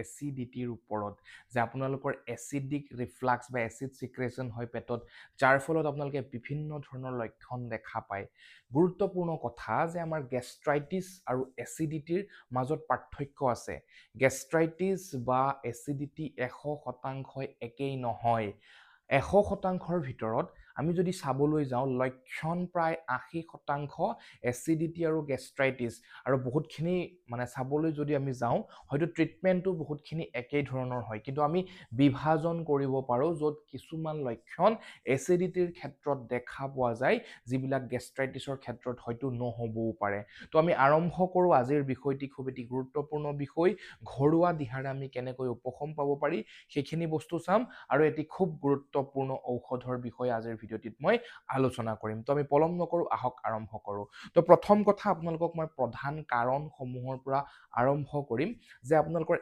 এচিডিটিৰ ওপৰত যে আপোনালোকৰ এচিডিক ৰিফ্লাক্স বা এচিড সিক্ৰেশ্যন হয় পেটত যাৰ ফলত আপোনালোকে বিভিন্ন ধৰণৰ লক্ষণ দেখা পায় গুৰুত্বপূৰ্ণ কথা যে আমাৰ গেষ্ট্ৰাইটিছ আৰু এচিডিটিৰ মাজত পাৰ্থক্য আছে গেষ্ট্ৰাইটিছ বা এচিডিটি 100% একেই নহয় 100%ৰ ভিতৰত আমি যদি চাবলৈ যাওঁ লক্ষণ প্ৰায় 80% এচিডিটি আৰু গেষ্ট্ৰাইটিছ আৰু বহুতখিনি মানে চাবলৈ যদি আমি যাওঁ হয়তো ট্ৰিটমেণ্টটো বহুতখিনি একেই ধৰণৰ হয় কিন্তু আমি বিভাজন কৰিব পাৰোঁ য'ত কিছুমান লক্ষণ এচিডিটিৰ ক্ষেত্ৰত দেখা পোৱা যায় যিবিলাক গেষ্ট্ৰাইটিছৰ ক্ষেত্ৰত হয়তো নহ'বও পাৰে তো আমি আৰম্ভ কৰোঁ আজিৰ বিষয়টি খুব এটি গুৰুত্বপূৰ্ণ বিষয় ঘৰুৱা দিহাৰে আমি কেনেকৈ উপশম পাব পাৰি সেইখিনি বস্তু চাম আৰু এটি খুব গুৰুত্বপূৰ্ণ ঔষধৰ বিষয়ে আজিৰ ভিডিঅ'টিত মই আলোচনা কৰিম তো আমি পলম নকৰোঁ আহক আৰম্ভ কৰোঁ তো প্ৰথম কথা আপোনালোকক মই প্ৰধান কাৰণসমূহৰ পৰা আৰম্ভ কৰিম যে আপোনালোকৰ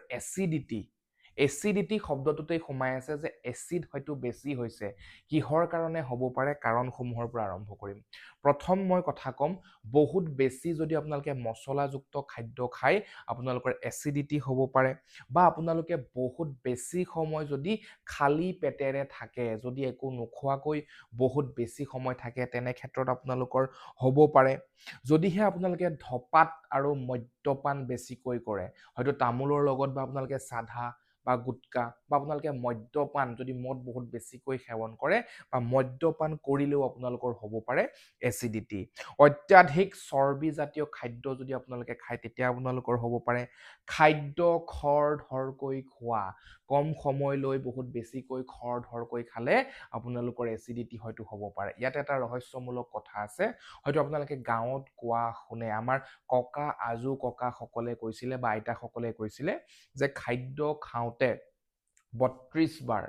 এচিডিটি শব্দটোতেই সোমাই আছে যে এচিড হয়তো বেছি হৈছে কিহৰ কাৰণে হ'ব পাৰে কাৰণসমূহৰ পৰা আৰম্ভ কৰিম প্ৰথম মই কথা ক'ম বহুত বেছি যদি আপোনালোকে মছলাযুক্ত খাদ্য খায় আপোনালোকৰ এচিডিটি হ'ব পাৰে বা আপোনালোকে বহুত বেছি সময় যদি খালী পেটেৰে থাকে যদি একো নোখোৱাকৈ বহুত বেছি সময় থাকে তেনে ক্ষেত্ৰত আপোনালোকৰ হ'ব পাৰে যদিহে আপোনালোকে ধপাত আৰু মদ্যপান বেছিকৈ কৰে হয়তো তামোলৰ লগত বা আপোনালোকে চাধা বা গুটকা বা আপোনালোকে মদ্যপান যদি মদ বহুত বেছিকৈ সেৱন কৰে বা মদ্যপান কৰিলেও আপোনালোকৰ হ'ব পাৰে এচিডিটি অত্যাধিক চৰ্বিজাতীয় খাদ্য যদি আপোনালোকে খায় তেতিয়া আপোনালোকৰ হ'ব পাৰে খাদ্য খৰধৰকৈ খোৱা কম সময় লৈ বহুত বেছিকৈ খৰধৰকৈ খালে আপোনালোকৰ এচিডিটি হয়তো হ'ব পাৰে ইয়াত এটা ৰহস্যমূলক কথা আছে হয়তো আপোনালোকে গাঁৱত কোৱা শুনে আমাৰ ককা আজু ককাসকলে কৈছিলে বা আইতাসকলে কৈছিলে যে খাদ্য খাওঁতে 32 বাৰ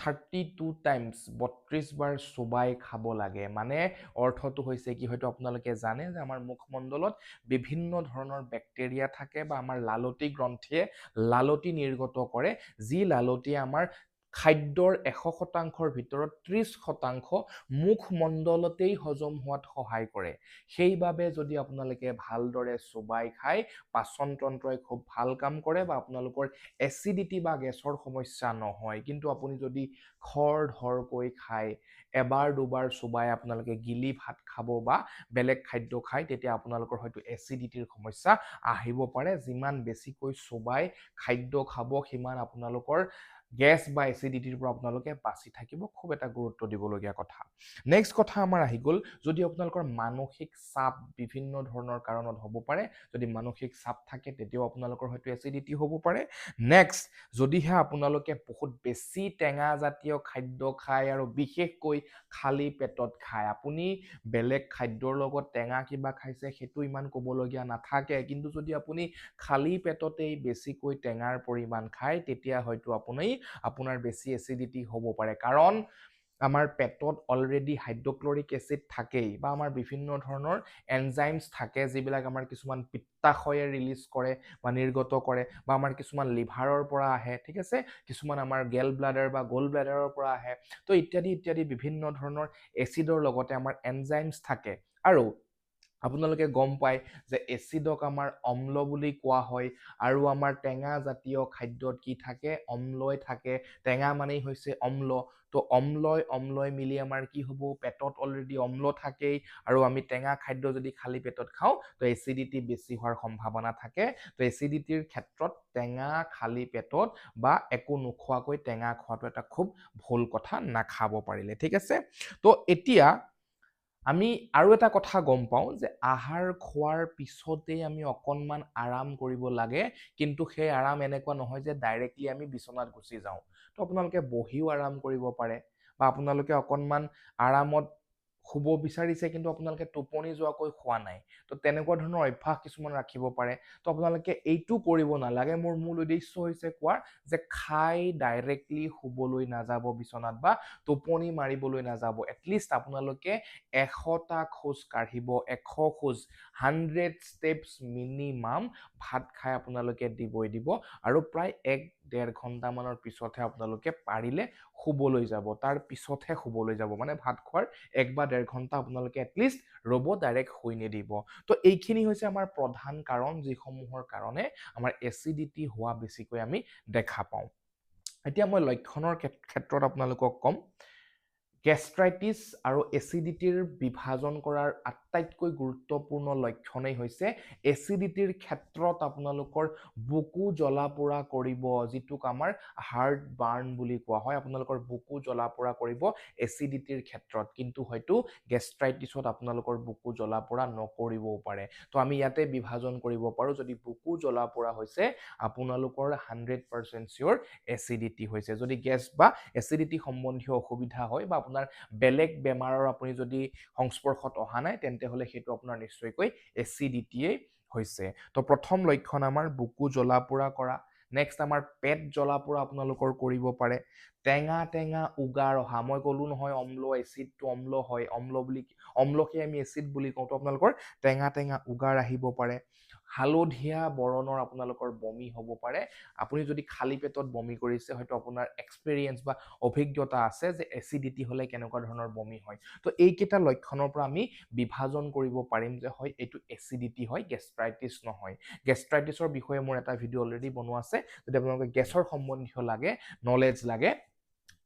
32 টাইমছ 32 বাৰ চোবাই খাব লাগে মানে অৰ্থটো হৈছে কি হয়তো আপোনালোকে জানে যে আমাৰ মুখমণ্ডলত বিভিন্ন ধৰণৰ বেক্টেৰিয়া থাকে বা আমাৰ লালতি গ্ৰন্থিয়ে লালতি নিৰ্গত কৰে যি লালতিয়ে আমাৰ খাদ্যৰ 100%ৰ ভিতৰত 30% মুখমণ্ডলতেই হজম হোৱাত সহায় কৰে সেইবাবে যদি আপোনালোকে ভালদৰে চোবাই খায় পাচন তন্ত্ৰই খুব ভাল কাম কৰে বা আপোনালোকৰ এচিডিটি বা গেছৰ সমস্যা নহয় কিন্তু আপুনি যদি খৰধৰকৈ খায় এবাৰ দুবাৰ চোবাই আপোনালোকে গিলি ভাত খাব বা বেলেগ খাদ্য খায় তেতিয়া আপোনালোকৰ হয়তো এচিডিটিৰ সমস্যা আহিব পাৰে যিমান বেছিকৈ চোবাই খাদ্য খাব সিমান আপোনালোকৰ গেছ বা এচিডিটিৰ পৰা আপোনালোকে বাচি থাকিব খুব এটা গুৰুত্ব দিবলগীয়া কথা নেক্সট কথা আমাৰ আহি গ'ল যদি আপোনালোকৰ মানসিক চাপ বিভিন্ন ধৰণৰ কাৰণত হ'ব পাৰে যদি মানসিক চাপ থাকে তেতিয়াও আপোনালোকৰ হয়তো এচিডিটি হ'ব পাৰে নেক্সট যদিহে আপোনালোকে বহুত বেছি টেঙা জাতীয় খাদ্য খায় আৰু বিশেষকৈ খালী পেটত খায় আপুনি বেলেগ খাদ্যৰ লগত টেঙা কিবা খাইছে সেইটো ইমান ক'বলগীয়া নাথাকে কিন্তু যদি আপুনি খালী পেটতেই বেছিকৈ টেঙাৰ পৰিমাণ খায় তেতিয়া হয়তো আপোনাৰ বেছি এচিডিটি হ'ব পাৰে কাৰণ আমাৰ পেটত অলৰেডি হাইড্ৰক্লৰিক এচিড থাকেই বা আমাৰ বিভিন্ন ধৰণৰ এনজাইমছ থাকে যিবিলাক আমাৰ কিছুমান পিত্তাশয়ে ৰিলিজ কৰে বা নিৰ্গত কৰে বা আমাৰ কিছুমান লিভাৰৰ পৰা আহে ঠিক আছে কিছুমান আমাৰ গেল ব্লাডাৰ বা গ'ল ব্লাডাৰৰ পৰা আহে তো ইত্যাদি বিভিন্ন ধৰণৰ এচিডৰ লগতে আমাৰ এনজাইমছ থাকে আৰু আপোনালোকে গম পায় যে এচিডক আমাৰ অম্ল বুলি কোৱা হয় আৰু আমাৰ টেঙা জাতীয় খাদ্যত কি থাকে অম্লই থাকে টেঙা মানেই হৈছে অম্ল তো অম্লই মিলি আমাৰ কি হ'ব পেটত অলৰেডি অম্ল থাকেই আৰু আমি টেঙা খাদ্য যদি খালী পেটত খাওঁ তো এচিডিটি বেছি হোৱাৰ সম্ভাৱনা থাকে তো এচিডিটিৰ ক্ষেত্ৰত টেঙা খালী পেটত বা একো নোখোৱাকৈ টেঙা খোৱাটো এটা খুব ভুল কথা নাখাব পাৰিলে ঠিক আছে তো এতিয়া আমি আৰু এটা কথা গম পাওঁ যে আহাৰ খোৱাৰ পিছতেই আমি অকণমান আৰাম কৰিব লাগে কিন্তু সেই আৰাম এনেকুৱা নহয় যে ডাইৰেক্টলি আমি বিচনাত গুচি যাওঁ তো আপোনালোকে বহিও আৰাম কৰিব পাৰে বা আপোনালোকে অকণমান আৰামত শুব বিচাৰিছে কিন্তু আপোনালোকে টোপনি যোৱাকৈ খোৱা নাই তো তেনেকুৱা ধৰণৰ অভ্যাস কিছুমান ৰাখিব পাৰে তো আপোনালোকে এইটো কৰিব নালাগে মোৰ মূল উদ্দেশ্য হৈছে কোৱাৰ যে খাই ডাইৰেক্টলি শুবলৈ নাযাব বিচনাত বা টোপনি মাৰিবলৈ নাযাব এটলিষ্ট আপোনালোকে 100টা খোজ কাঢ়িব 100 খোজ 100 ষ্টেপছ মিনিমাম ভাত খাই আপোনালোকে দিব আৰু প্ৰায় 1 1.5 ঘণ্টামানৰ পিছতহে আপোনালোকে পাৰিলে শুবলৈ যাব তাৰ পিছতহে শুবলৈ যাব মানে ভাত খোৱাৰ 1 বা 1.5 ঘণ্টা আপোনালোকে এটলিষ্ট ৰ'ব ডাইৰেক্ট শুই নিদিব তো এইখিনি হৈছে আমাৰ প্ৰধান কাৰণ যিসমূহৰ কাৰণে আমাৰ এচিডিটি হোৱা বেছিকৈ আমি দেখা পাওঁ এতিয়া মই লক্ষণৰ ক্ষেত্ৰত আপোনালোকক ক'ম গেষ্ট্ৰাইটিছ আৰু এচিডিটিৰ বিভাজন কৰাৰ আটাইতকৈ গুৰুত্বপূৰ্ণ লক্ষণেই হৈছে এচিডিটিৰ ক্ষেত্ৰত আপোনালোকৰ বুকু জ্বলা পোৰা কৰিব যিটোক আমাৰ হাৰ্ট বাৰ্ণ বুলি কোৱা হয় আপোনালোকৰ বুকু জ্বলা পোৰা কৰিব এচিডিটিৰ ক্ষেত্ৰত কিন্তু হয়তো গেষ্ট্ৰাইটিছত আপোনালোকৰ বুকু জ্বলা পোৰা নকৰিবও পাৰে তো আমি ইয়াতে বিভাজন কৰিব পাৰোঁ যদি বুকু জ্বলা পোৰা হৈছে আপোনালোকৰ 100% চিয়ৰ এচিডিটি হৈছে যদি গেছ বা এচিডিটি সম্বন্ধীয় অসুবিধা হয় বা আপোনাৰ বেলেগ বেমাৰৰ আপুনি যদি সংস্পৰ্শত অহা নাই তেন্তে হলে সেইটো আপোনাৰ নিশ্চয়কৈ এচিডিটিয়ে হৈছে তো প্ৰথম লক্ষণ আমাৰ বুকু জ্বলা পোৰা কৰা নেক্সট আমাৰ পেট জ্বলা পোৰা আপোনালোকৰ কৰিব পাৰে টেঙা টেঙা উগাৰ অহা মই ক'লো নহয় অম্ল এচিডটো অম্ল হয় অম্লকে আমি এচিড বুলি কওঁ তো আপোনালোকৰ টেঙা টেঙা উগাৰ আহিব পাৰে হালধীয়া বৰণৰ আপোনালোকৰ বমি হ'ব পাৰে আপুনি যদি খালী পেটত বমি কৰিছে হয়তো আপোনাৰ এক্সপেৰিয়েন্স বা অভিজ্ঞতা আছে যে এচিডিটি হলে কেনেকুৱা ধৰণৰ বমি হয় তো এইকেইটা লক্ষণৰ পৰা আমি বিভাজন কৰিব পাৰিম যে হয় এইটো এচিডিটি হয় গেষ্ট্ৰাইটিছ নহয় গেষ্ট্ৰাইটিছৰ বিষয়ে মোৰ এটা ভিডিঅ' অলৰেডি বনোৱা আছে যদি আপোনালোকে গেছৰ সম্বন্ধীয় লাগে নলেজ লাগে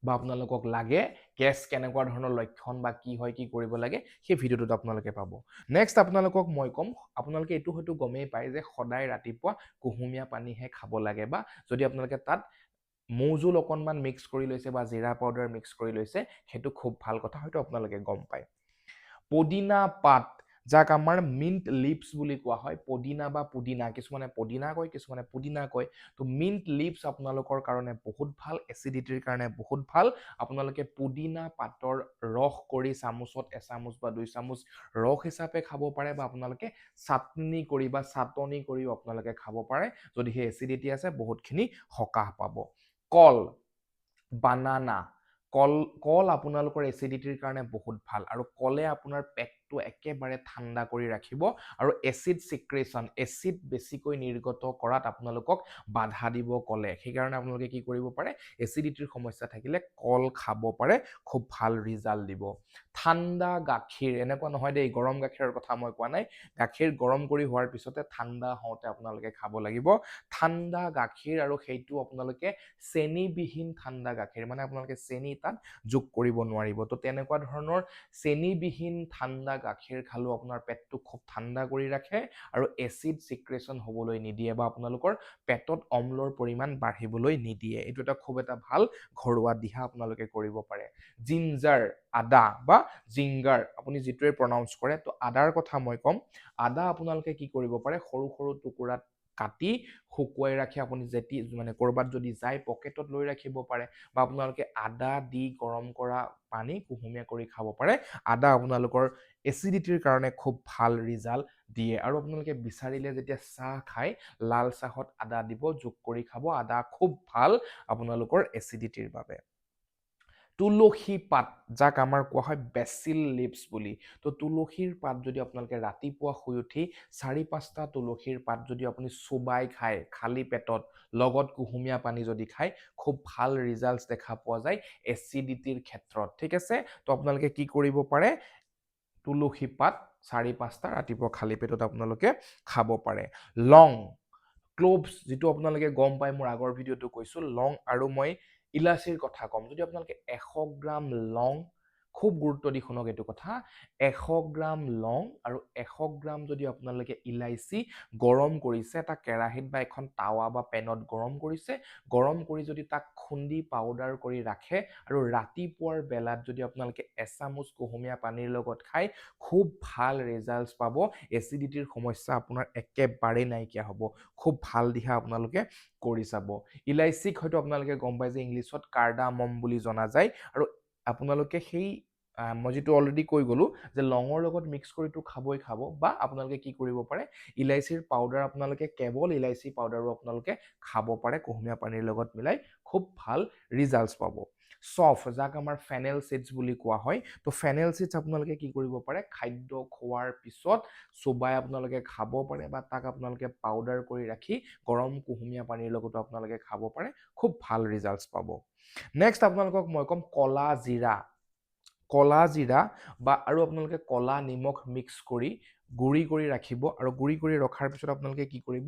বা আপোনালোকক লাগে গেছ কেনেকুৱা ধৰণৰ লক্ষণ বা কি হয় কি কৰিব লাগে সেই ভিডিঅ'টোত আপোনালোকে পাব নেক্সট আপোনালোকক মই ক'ম আপোনালোকে এইটো হয়তো গমেই পায় যে সদায় ৰাতিপুৱা কুহুমীয়া পানীহে খাব লাগে বা যদি আপোনালোকে তাত মৌজোল অকণমান মিক্স কৰি লৈছে বা জিৰা পাউডাৰ মিক্স কৰি লৈছে সেইটো খুব ভাল কথা হয়তো আপোনালোকে গম পায় পদিনা পাত যাক আমাৰ মিন্ট লিভছ বুলি কোৱা হয় পদিনা বা পুদিনা কিছুমানে পদিনা কয় কিছুমানে পুদিনা কয় তো মিন্ট লিভছ আপোনালোকৰ কাৰণে বহুত ভাল এচিডিটিৰ কাৰণে বহুত ভাল আপোনালোকে পুদিনা পাতৰ ৰস কৰি চামুচত এচামুচ বা 2 চামুচ ৰস হিচাপে খাব পাৰে বা আপোনালোকে চাটনি কৰি বা চাটনি কৰিও আপোনালোকে খাব পাৰে যদি সেই এচিডিটি আছে বহুতখিনি সকাহ পাব কল বানানা কল আপোনালোকৰ এচিডিটিৰ কাৰণে বহুত ভাল আৰু কলে আপোনাৰ পেটটো একেবাৰে ঠাণ্ডা কৰি ৰাখিব আৰু এচিড সিক্ৰেশ্যন এচিড বেছিকৈ নিৰ্গত কৰাত আপোনালোকক বাধা দিব কলে সেইকাৰণে আপোনালোকে কি কৰিব পাৰে এচিডিটিৰ সমস্যা থাকিলে কল খাব পাৰে খুব ভাল ৰিজাল্ট দিব ঠাণ্ডা গাখীৰ এনেকুৱা নহয় দেই গৰম গাখীৰৰ কথা মই কোৱা নাই গাখীৰ গৰম কৰি হোৱাৰ পিছতে ঠাণ্ডা হওঁতে আপোনালোকে খাব লাগিব ঠাণ্ডা গাখীৰ আৰু সেইটো আপোনালোকে চেনিবিহীন ঠাণ্ডা গাখীৰ মানে আপোনালোকে চেনি তাত যোগ কৰিব নোৱাৰিব তো তেনেকুৱা ধৰণৰ চেনিবিহীন ঠাণ্ডা গাখীৰ খালেও আপোনাৰ পেটটো খুব ঠাণ্ডা কৰি ৰাখে আৰু এচিড সিক্ৰেশ্যন হ'বলৈ নিদিয়ে বা আপোনালোকৰ পেটত অম্লৰ পৰিমাণ বাঢ়িবলৈ নিদিয়ে এইটো এটা খুব এটা ভাল ঘৰুৱা দিহা আপোনালোকে কৰিব পাৰে জিঞ্জাৰ আদা বা জিংগাৰ আপুনি যিটোৱে প্ৰনাউন্স কৰে তো আদাৰ কথা মই ক'ম আদা আপোনালোকে কি কৰিব পাৰে সৰু সৰু টুকুৰাত কাটি শুকুৱাই ৰাখি আপুনি যেতি মানে কৰবাত যদি যায় পকেটত লৈ ৰাখিব পাৰে বা আপোনালোকে আদা দি গৰম কৰা পানী কুহুমীয়া কৰি খাব পাৰে আদা আপোনালোকৰ এচিডিটিৰ কাৰণে খুব ভাল ৰিজাল্ট দিয়ে আৰু আপোনালোকে বিচাৰিলে যেতিয়া চাহ খায় লাল চাহত আদা দিব যোগ কৰি খাব আদা খুব ভাল আপোনালোকৰ এচিডিটিৰ বাবে তুলসী পাত যাক আমাৰ কোৱা হয় বেচিল লিভছ বুলি তো তুলসীৰ পাত যদি আপোনালোকে ৰাতিপুৱা শুই উঠি 4-5টা তুলসীৰ পাত যদি আপুনি চোবাই খায় খালী পেটত লগত কুহুমীয়া পানী যদি খায় খুব ভাল ৰিজাল্টছ দেখা পোৱা যায় এচিডিটিৰ ক্ষেত্ৰত ঠিক আছে তো আপোনালোকে কি কৰিব পাৰে তুলসী পাত 4-5টা ৰাতিপুৱা খালী পেটত আপোনালোকে খাব পাৰে লং ক্লোভছ যিটো আপোনালোকে গম পায় মোৰ আগৰ ভিডিঅ'টো কৈছো লং আৰু মই ইলাচিৰ কথা কম যদি আপোনালোকে 100 গ্ৰাম লং খুব গুৰুত্ব দি শুনক এইটো কথা 100 গ্ৰাম লং আৰু 100 গ্ৰাম যদি আপোনালোকে ইলাইচি গৰম কৰিছে এটা কেৰাহীত বা এখন তাৱা বা পেনত গৰম কৰি যদি তাক খুন্দি পাউডাৰ কৰি ৰাখে আৰু ৰাতিপুৱাৰ বেলাত যদি আপোনালোকে এচামুচ কুহুমীয়া পানীৰ লগত খায় খুব ভাল ৰিজাল্টছ পাব এচিডিটিৰ সমস্যা আপোনাৰ একেবাৰে নাইকিয়া হ'ব খুব ভাল দিহা আপোনালোকে কৰি চাব ইলাইচিক হয়তো আপোনালোকে গম পায় যে ইংলিছত কাৰ্ডামম বুলি জনা যায় আৰু আপোনালোকে সেই মই যেটো অলৰেডি কৈ গলো যে লঙৰ লগত মিক্স কৰিটো খাবই খাব বা আপোনালোকে কি কৰিব পাৰে ইলাইচিৰ পাউডাৰ আপোনালোকে কেৱল ইলাইচি পাউডাৰো আপোনালোকে খাব পাৰে কুহুমীয়া পানীৰ লগত মিলাই খুব ভাল ৰিজাল্টছ পাব চফ যাক আমাৰ ফেনেল চিডছ বুলি কোৱা হয় তো ফেনেল চিডছ আপোনালোকে কি কৰিব পাৰে খাদ্য খোৱাৰ পিছত চোবাই আপোনালোকে খাব পাৰে বা তাক আপোনালোকে পাউডাৰ কৰি ৰাখি গৰম কুহুমীয়া পানীৰ লগতো আপোনালোকে খাব পাৰে খুব ভাল ৰিজাল্টছ পাব নেক্সট আপোনালোকক মই ক'ম কলা জিৰা বা আৰু আপোনালোকে কলা নিমখ মিক্স কৰি গুড়ি কৰি ৰাখিব আৰু গুড়ি কৰি ৰখাৰ পিছত আপোনালোকে কি কৰিব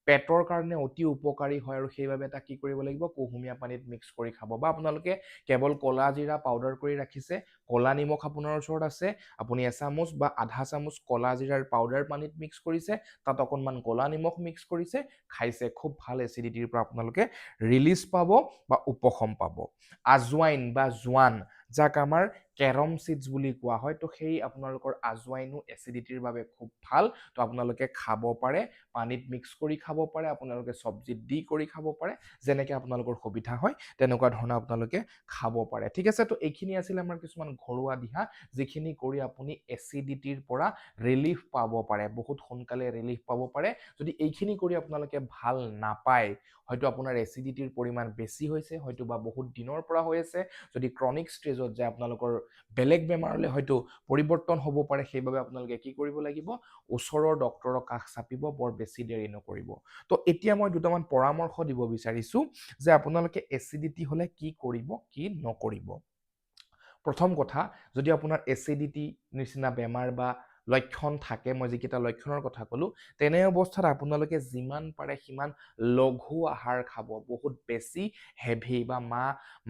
পেটৰ কাৰণে অতি উপকাৰী হয় আৰু সেইবাবে এটা কি কৰিব লাগিব কুহুমীয়া পানীত মিক্স কৰি খাব বা আপোনালোকে কেৱল কলা জিৰা পাউডাৰ কৰি ৰাখিছে কলা নিমখ আপোনাৰ ওচৰত আছে আপুনি এচামুচ বা আধা চামুচ কলা জিৰাৰ পাউডাৰ পানীত মিক্স কৰিছে তাত অকণমান কলা নিমখ মিক্স কৰিছে খাইছে খুব ভাল এচিডিটিৰ পৰা আপোনালোকে ৰিলিজ পাব বা উপশম পাব আজৱাইন বা জোৱান যাক আমাৰ কেৰম চিডছ বুলি কোৱা হয় তো সেই আপোনালোকৰ আজৱাইনো এচিডিটিৰ বাবে খুব ভাল তো আপোনালোকে খাব পাৰে পানীত মিক্স কৰি খাব পাৰে আপোনালোকে চব্জিত দি কৰি খাব পাৰে যেনেকৈ আপোনালোকৰ সুবিধা হয় তেনেকুৱা ধৰণৰ আপোনালোকে খাব পাৰে ঠিক আছে তো এইখিনি আছিল আমাৰ কিছুমান ঘৰুৱা দিহা যিখিনি কৰি আপুনি এচিডিটিৰ পৰা ৰিলিফ পাব পাৰে বহুত সোনকালে ৰিলিফ পাব পাৰে যদি এইখিনি কৰি আপোনালোকে ভাল নাপায় হয়তো আপোনাৰ এচিডিটিৰ পৰিমাণ বেছি হৈছে হয়তো বা বহুত দিনৰ পৰা হৈ আছে যদি ক্ৰনিক ষ্টেজত যায় আপোনালোকৰ বেলেগ বেমাৰলৈ হয়তো পৰিৱৰ্তন হ'ব পাৰে সেইবাবে আপোনালোকে কি কৰিব লাগিব ওচৰৰ ডক্তৰৰ কাষ চাপিব বৰ বেছি দেৰি নকৰিব তো এতিয়া মই দুটামান পৰামৰ্শ দিব বিচাৰিছোঁ যে আপোনালোকে এচিডিটি হ'লে কি কৰিব কি নকৰিব প্ৰথম কথা যদি আপোনাৰ এচিডিটি নিচিনা বেমাৰ বা লক্ষণ থাকে মই যিকেইটা লক্ষণৰ কথা ক'লো তেনে অৱস্থাত আপোনালোকে যিমান পাৰে সিমান লঘু আহাৰ খাব বহুত বেছি হেভি বা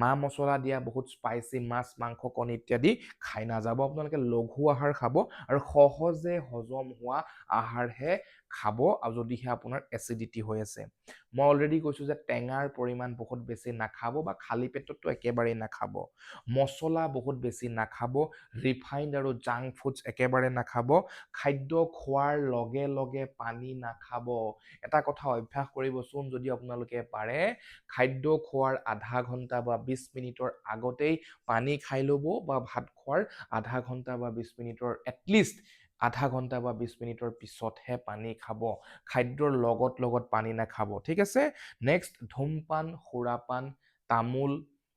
মা মছলা দিয়া বহুত স্পাইচি মাছ মাংস কণী ইত্যাদি খাই নাযাব আপোনালোকে লঘু আহাৰ খাব আৰু সহজে হজম হোৱা আহাৰহে খাব আৰু যদিহে আপোনাৰ এচিডিটি হৈ আছে মই অলৰেডি কৈছোঁ যে টেঙাৰ পৰিমাণ বহুত বেছি নাখাব বা খালী পেটততো একেবাৰেই নাখাব মছলা বহুত বেছি নাখাব ৰিফাইণ্ড আৰু জাংক ফুডছ একেবাৰে নাখাব খাদ্য খোৱাৰ লগে লগে পানী নাখাব এটা কথা অভ্যাস কৰিবচোন যদি আপোনালোকে পাৰে খাদ্য খোৱাৰ আধা ঘণ্টা বা 20 মিনিটৰ আগতেই পানী খাই ল'ব বা ভাত খোৱাৰ আধা ঘণ্টা বা 20 মিনিটৰ এটলিষ্ট আধা ঘণ্টা বা 20 মিনিটৰ পিছতহে পানী খাব খাদ্যৰ লগত পানী নাখাব ঠিক আছে নেক্সট ধূমপান সুৰাপান তামোল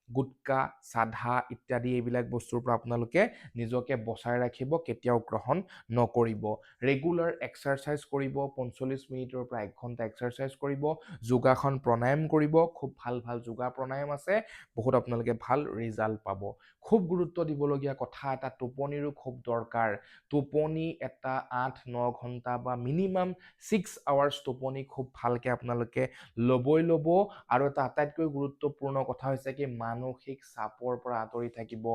গুটকা চাধা ইত্যাদি এইবিলাক বস্তুৰ পৰা আপোনালোকে নিজকে বচাই ৰাখিব কেতিয়াও গ্ৰহণ নকৰিব ৰেগুলাৰ এক্সাৰচাইজ কৰিব 45 মিনিটৰ পৰা 1 ঘণ্টা এক্সাৰচাইজ কৰিব যোগাসন প্ৰাণায়াম কৰিব খুব ভাল ভাল যোগা প্ৰাণায়াম আছে বহুত আপোনালোকে ভাল ৰিজাল্ট পাব খুব গুৰুত্ব দিবলগীয়া কথা এটা টোপনিৰো খুব দৰকাৰ টোপনি এটা 8-9 ঘণ্টা বা মিনিমাম 6 আৱাৰ্ছ টোপনি খুব ভালকৈ আপোনালোকে ল'ব আৰু এটা আটাইতকৈ গুৰুত্বপূৰ্ণ কথা হৈছে কি মানসিক চাপৰ পৰা আঁতৰি থাকিব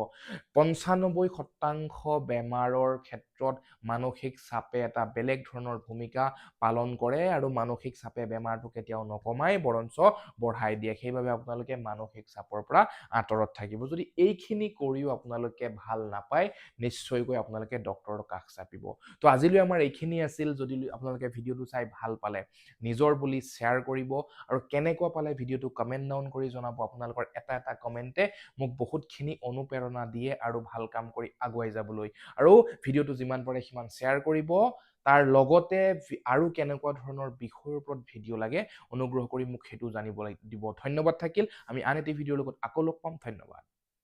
95% বেমাৰৰ ক্ষেত্ৰত মানসিক চাপে এটা বেলেগ ধৰণৰ ভূমিকা পালন কৰে আৰু মানসিক চাপে বেমাৰটো কেতিয়াও নকমাই বৰঞ্চ বঢ়াই দিয়ে সেইবাবে আপোনালোকে মানসিক চাপৰ পৰা আঁতৰত থাকিব যদি এইখিনি কৰিও আপোনালোকে ভাল নাপায় নিশ্চয়কৈ আপোনালোকে ডক্তৰৰ কাষ চাপিব তো আজিলৈ আমাৰ এইখিনি আছিল যদি আপোনালোকে ভিডিঅ'টো চাই ভাল পালে নিজৰ বুলি শ্বেয়াৰ কৰিব আৰু কেনেকুৱা পালে ভিডিঅ'টো কমেণ্ট ডাউন কৰি জনাব আপোনালোকৰ এটা কমেণ্টে মোক বহুতখিনি অনুপ্ৰেৰণা দিয়ে আৰু ভাল কাম কৰি আগুৱাই যাবলৈ আৰু ভিডিঅ'টো যিমান পাৰে সিমান শ্বেয়াৰ কৰিব তাৰ লগতে আৰু কেনেকুৱা ধৰণৰ বিষয়ৰ ওপৰত ভিডিঅ' লাগে অনুগ্ৰহ কৰি মোক সেইটো জানিব দিব ধন্যবাদ থাকিল আমি আন এটি ভিডিঅ'ৰ লগত আকৌ লগ পাম ধন্যবাদ